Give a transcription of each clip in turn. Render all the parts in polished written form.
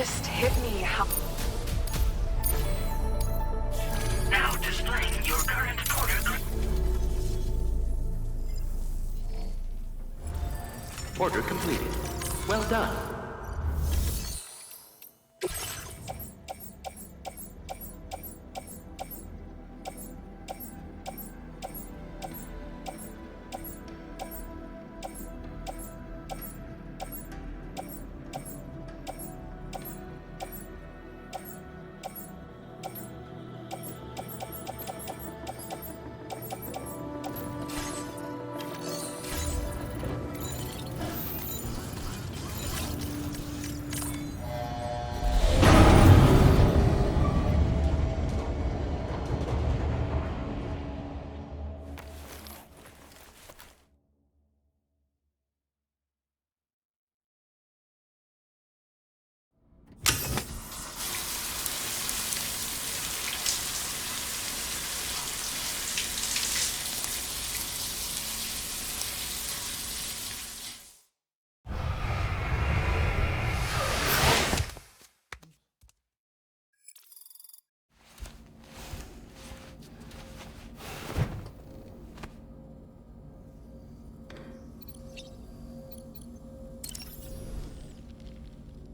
just hit me how... Now displaying your current Porter. Order completed. Well done.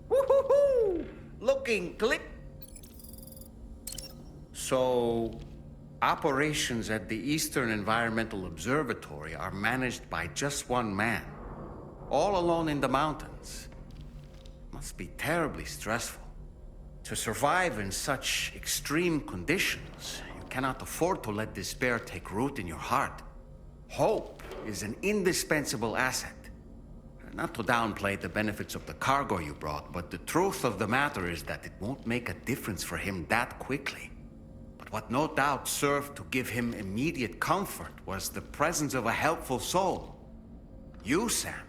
Woo-hoo-hoo! Looking click. So, operations at the Eastern Environmental Observatory are managed by just one man, all alone in the mountains. Must be terribly stressful. To survive in such extreme conditions, you cannot afford to let despair take root in your heart. Hope is an indispensable asset. Not to downplay the benefits of the cargo you brought, but the truth of the matter is that it won't make a difference for him that quickly. But what no doubt served to give him immediate comfort was the presence of a helpful soul. You, Sam.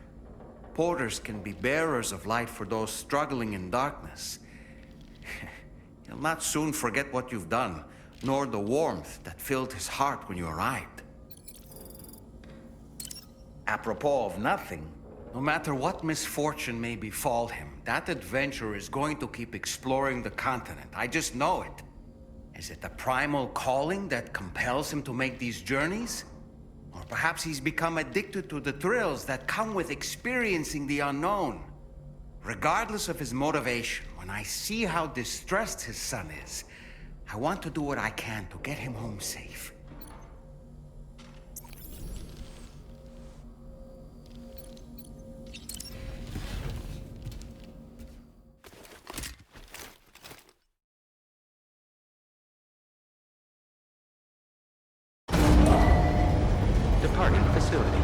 Porters can be bearers of light for those struggling in darkness. You'll not soon forget what you've done, nor the warmth that filled his heart when you arrived. Apropos of nothing, no matter what misfortune may befall him, that adventurer is going to keep exploring the continent. I just know it. Is it the primal calling that compels him to make these journeys? Or perhaps he's become addicted to the thrills that come with experiencing the unknown. Regardless of his motivation, when I see how distressed his son is, I want to do what I can to get him home safe. Departing facility.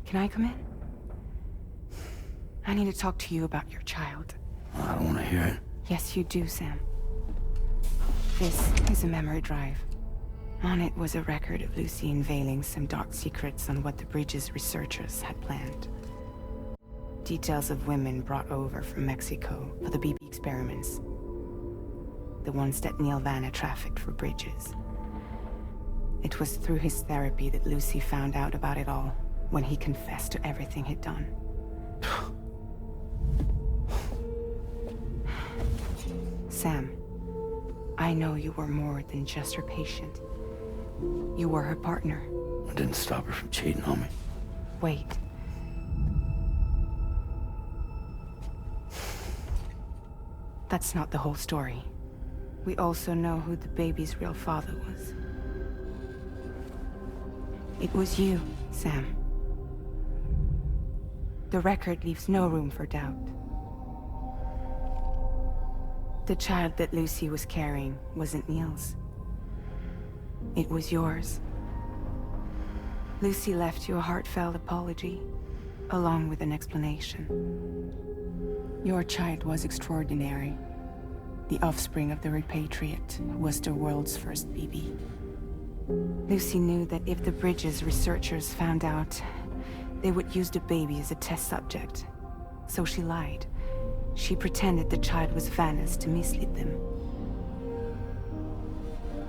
Can I come in? I need to talk to you about your child. I don't want to hear it. Yes, you do, Sam. This is a memory drive. On it was a record of Lucy unveiling some dark secrets on what the Bridges researchers had planned. Details of women brought over from Mexico for the BB experiments. The ones that Neil Vanna trafficked for Bridges. It was through his therapy that Lucy found out about it all, when he confessed to everything he'd done. Sam, I know you were more than just her patient. You were her partner. I didn't stop her from cheating on me. Wait. That's not the whole story. We also know who the baby's real father was. It was you, Sam. The record leaves no room for doubt. The child that Lucy was carrying wasn't Neil's. It was yours. Lucy left you a heartfelt apology, along with an explanation. Your child was extraordinary. The offspring of the repatriate who was the world's first BB. Lucy knew that if the Bridges researchers found out, they would use the baby as a test subject. So she lied. She pretended the child was Vanna's to mislead them.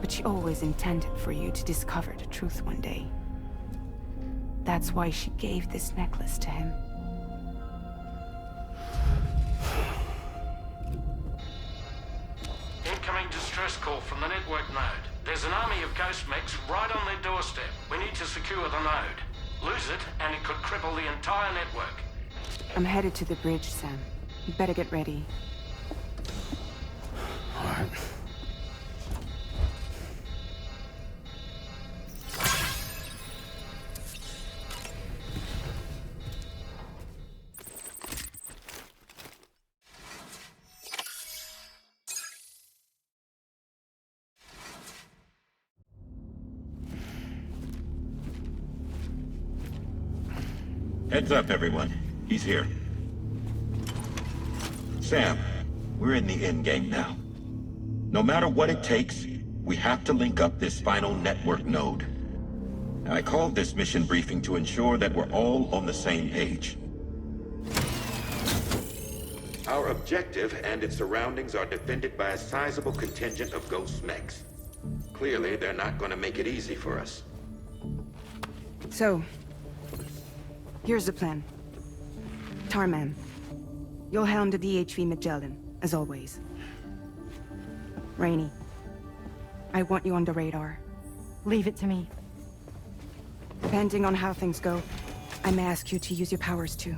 But she always intended for you to discover the truth one day. That's why she gave this necklace to him. Incoming distress call from the network node. There's an army of ghost mechs right on their doorstep. We need to secure the node. Lose it, and it could cripple the entire network. I'm headed to the bridge, Sam. You better get ready. All right. Heads up, everyone. He's here. Sam, we're in the endgame now. No matter what it takes, we have to link up this final network node. I called this mission briefing to ensure that we're all on the same page. Our objective and its surroundings are defended by a sizable contingent of ghost mechs. Clearly, they're not going to make it easy for us. So, here's the plan. Tarman, you'll helm the DHV Magellan, as always. Rainey, I want you on the radar. Leave it to me. Depending on how things go, I may ask you to use your powers too.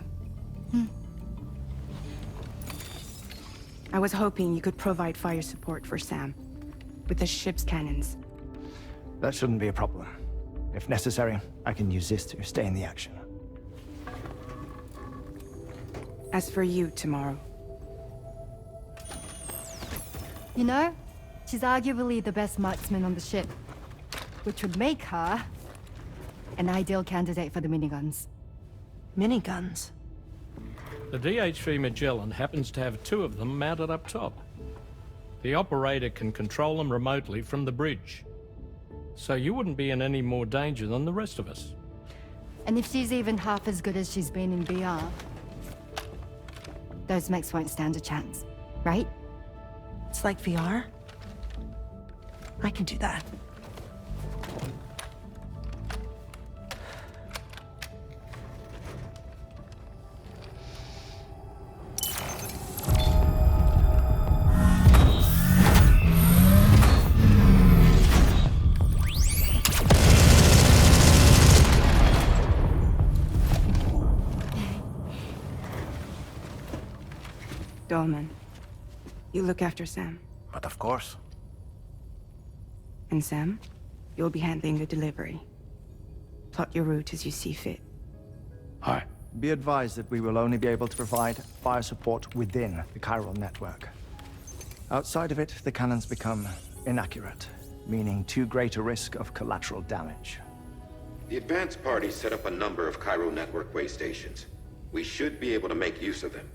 I was hoping you could provide fire support for Sam, with the ship's cannons. That shouldn't be a problem. If necessary, I can use this to stay in the action. As for you, tomorrow. You know, she's arguably the best marksman on the ship, which would make her an ideal candidate for the miniguns. Miniguns? The DHV Magellan happens to have 2 of them mounted up top. The operator can control them remotely from the bridge. So you wouldn't be in any more danger than the rest of us. And if she's even half as good as she's been in VR, those mechs won't stand a chance, right? It's like VR? I can do that. Dolman, you look after Sam. But of course. And Sam, you'll be handling the delivery. Plot your route as you see fit. All right. Be advised that we will only be able to provide fire support within the chiral network. Outside of it, the cannons become inaccurate, meaning too great a risk of collateral damage. The advanced party set up a number of Cairo network way stations. We should be able to make use of them.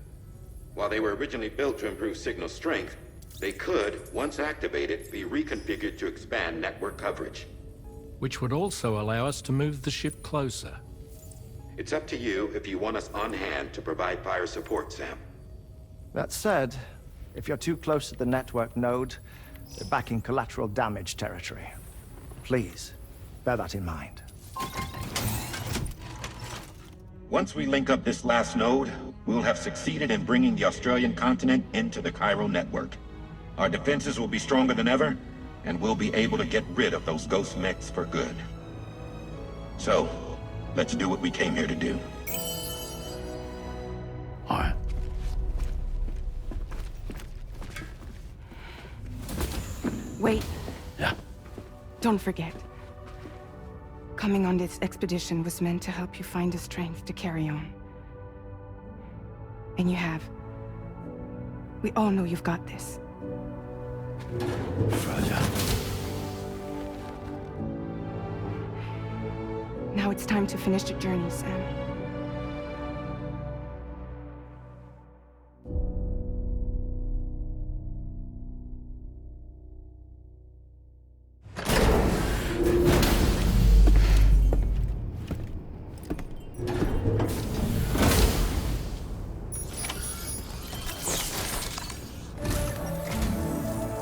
While they were originally built to improve signal strength, they could, once activated, be reconfigured to expand network coverage. Which would also allow us to move the ship closer. It's up to you if you want us on hand to provide fire support, Sam. That said, if you're too close to the network node, you're back in collateral damage territory. Please, bear that in mind. Once we link up this last node, we'll have succeeded in bringing the Australian continent into the Cairo network. Our defenses will be stronger than ever, and we'll be able to get rid of those ghost mechs for good. So, let's do what we came here to do. All right. Wait. Yeah. Don't forget. Coming on this expedition was meant to help you find the strength to carry on. And you have. We all know you've got this. Fragile. Now it's time to finish the journey, Sam.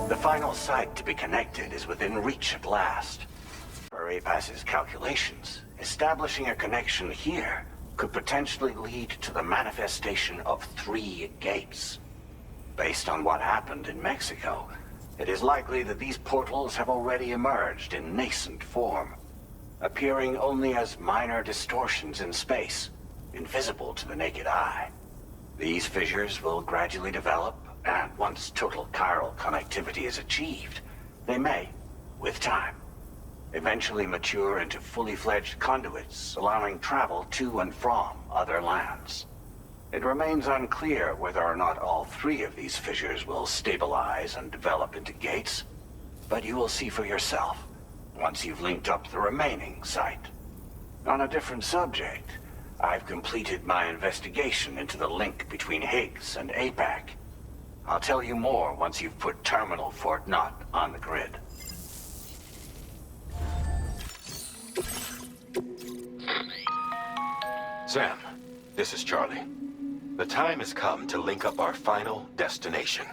The final site to be connected is within reach at last. Per APAS's calculations, establishing a connection here could potentially lead to the manifestation of 3 gates. Based on what happened in Mexico, it is likely that these portals have already emerged in nascent form, appearing only as minor distortions in space, invisible to the naked eye. These fissures will gradually develop, and once total chiral connectivity is achieved, they may, with time, eventually mature into fully fledged conduits, allowing travel to and from other lands. It remains unclear whether or not all 3 of these fissures will stabilize and develop into gates, but you will see for yourself once you've linked up the remaining site. On a different subject, I've completed my investigation into the link between Higgs and APAC. I'll tell you more once you've put Terminal Fort Knott on the grid. Sam, this is Charlie. The time has come to link up our final destination.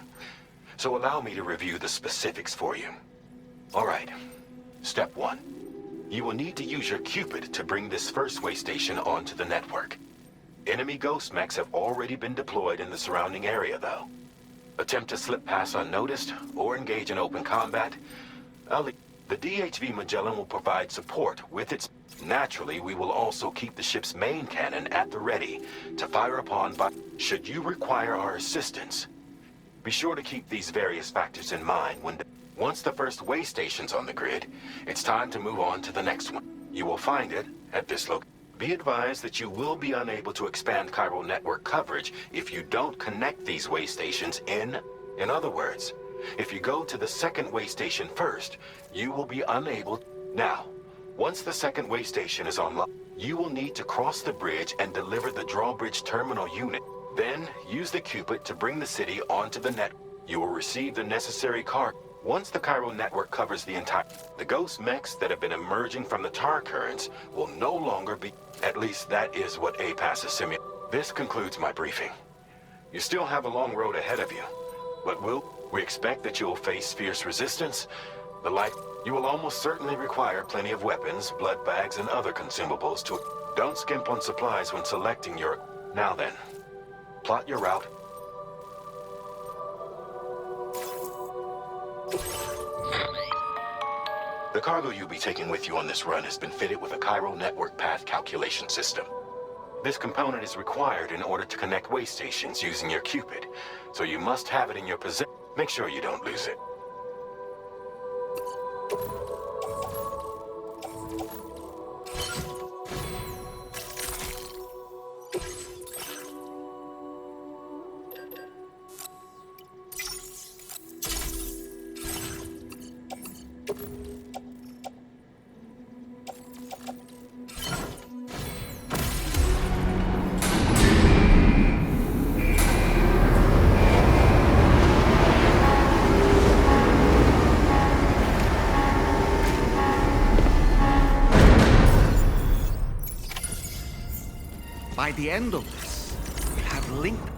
So allow me to review the specifics for you. All right. Step 1. You will need to use your Cupid to bring this first way station onto the network. Enemy ghost mechs have already been deployed in the surrounding area, though. Attempt to slip past unnoticed or engage in open combat. The DHV Magellan will provide support with its... Naturally, we will also keep the ship's main cannon at the ready to fire upon by... Should you require our assistance, be sure to keep these various factors in mind when... Once the first way station's on the grid, it's time to move on to the next one. You will find it at this location. Be advised that you will be unable to expand chiral network coverage if you don't connect these way stations in. In other words, if you go to the second way station first, you will be unable... Now, once the second way station is online, you will need to cross the bridge and deliver the drawbridge terminal unit. Then, use the Cupid to bring the city onto the net. You will receive the necessary cargo. Once the chiral network covers the entire... The ghost mechs that have been emerging from the tar currents will no longer be... At least that is what APAS is simulating. This concludes my briefing. You still have a long road ahead of you, but we expect that you will face fierce resistance. You will almost certainly require plenty of weapons, blood bags, and other consumables to... Don't skimp on supplies when selecting your... Now then, plot your route. The cargo you'll be taking with you on this run has been fitted with a chiral network path calculation system. This component is required in order to connect way stations using your Cupid, so you must have it in your possession. Make sure you don't lose it. the end of this, we'll have linked.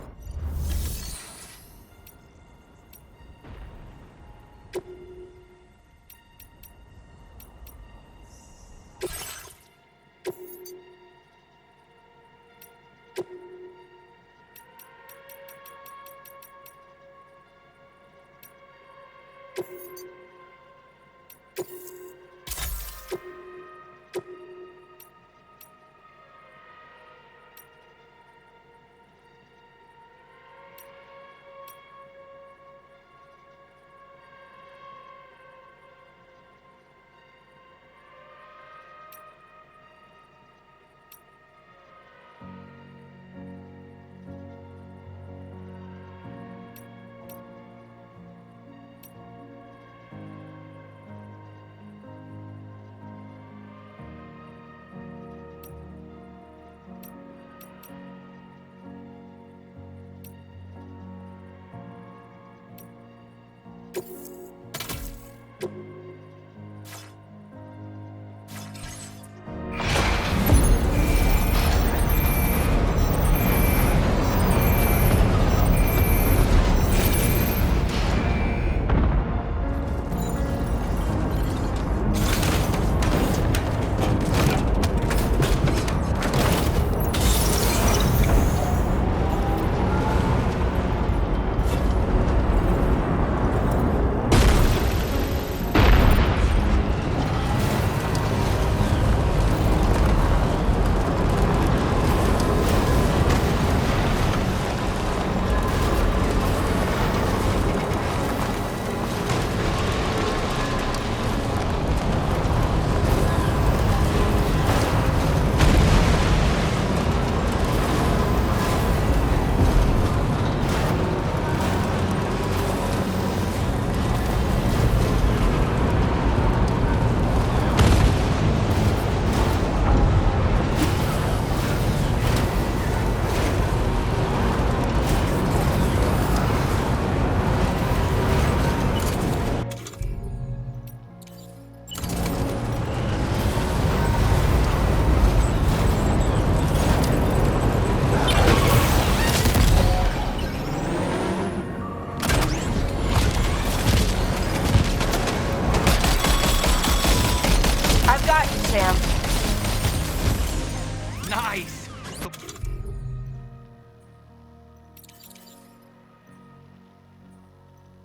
Nice!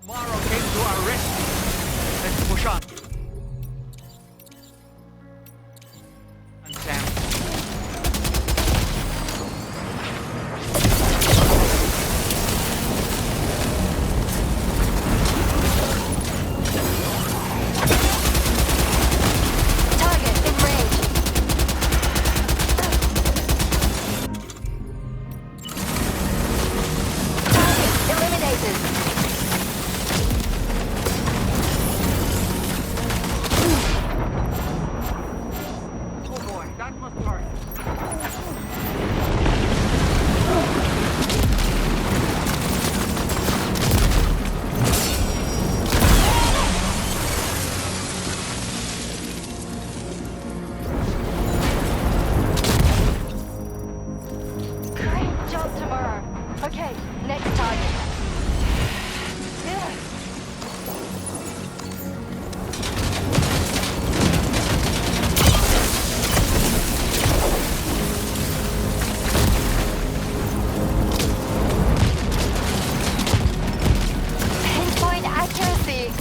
Tomorrow came to our rescue. Let's push on. And Sam. Okay, next target. Yeah. Pinpoint accuracy.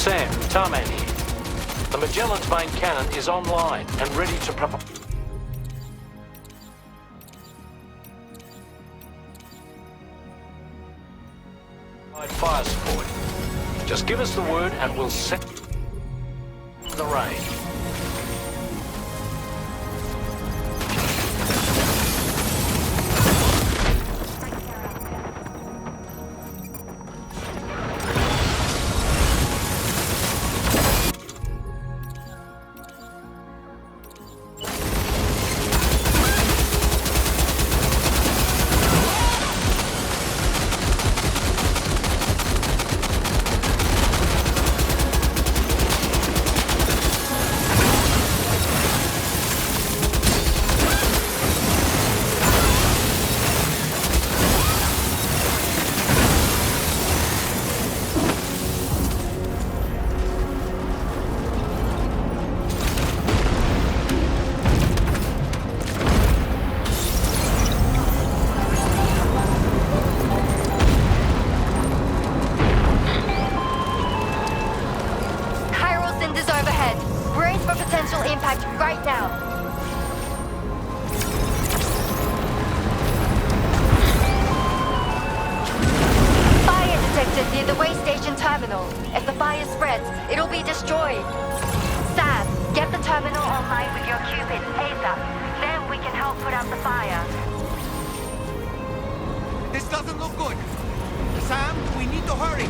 Sam, Tarman here. The Magellan's main cannon is online and ready to provide fire support. Just give us the word and we'll set the rain. Near the way station terminal. If the fire spreads, it'll be destroyed. Sam, get the terminal online with your Cupid ASAP. Then we can help put out the fire. This doesn't look good. Sam, we need to hurry.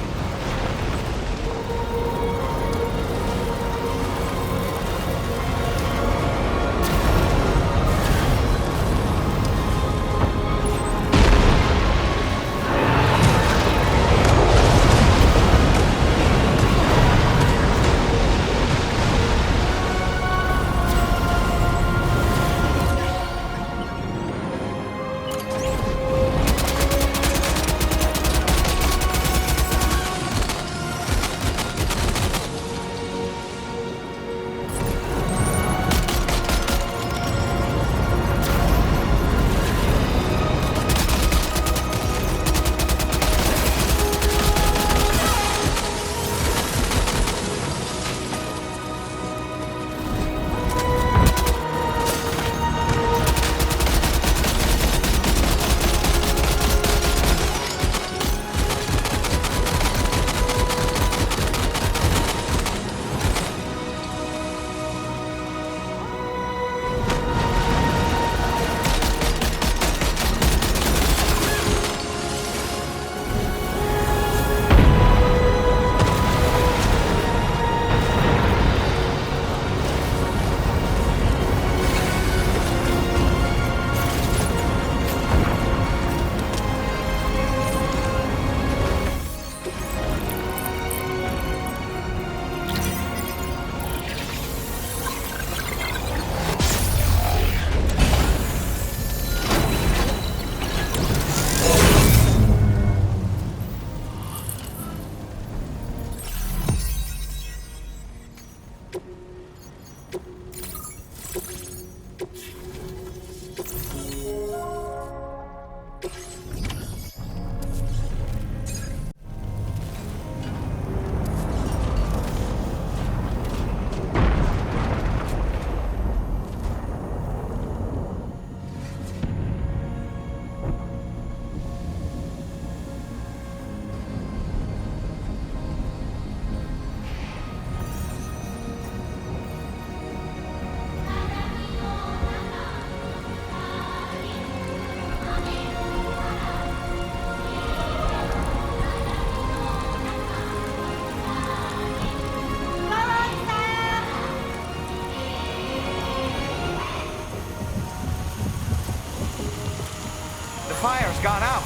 Fire's gone out.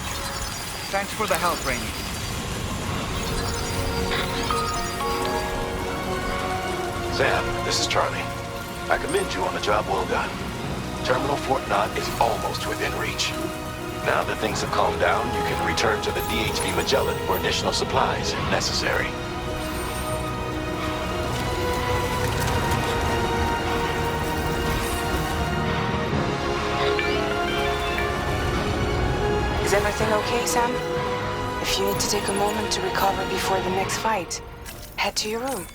Thanks for the help, Rainey. Sam, this is Charlie. I commend you on the job well done. Terminal Fort Knott is almost within reach. Now that things have calmed down, you can return to the DHV Magellan for additional supplies if necessary. Is everything okay, Sam? If you need to take a moment to recover before the next fight, head to your room.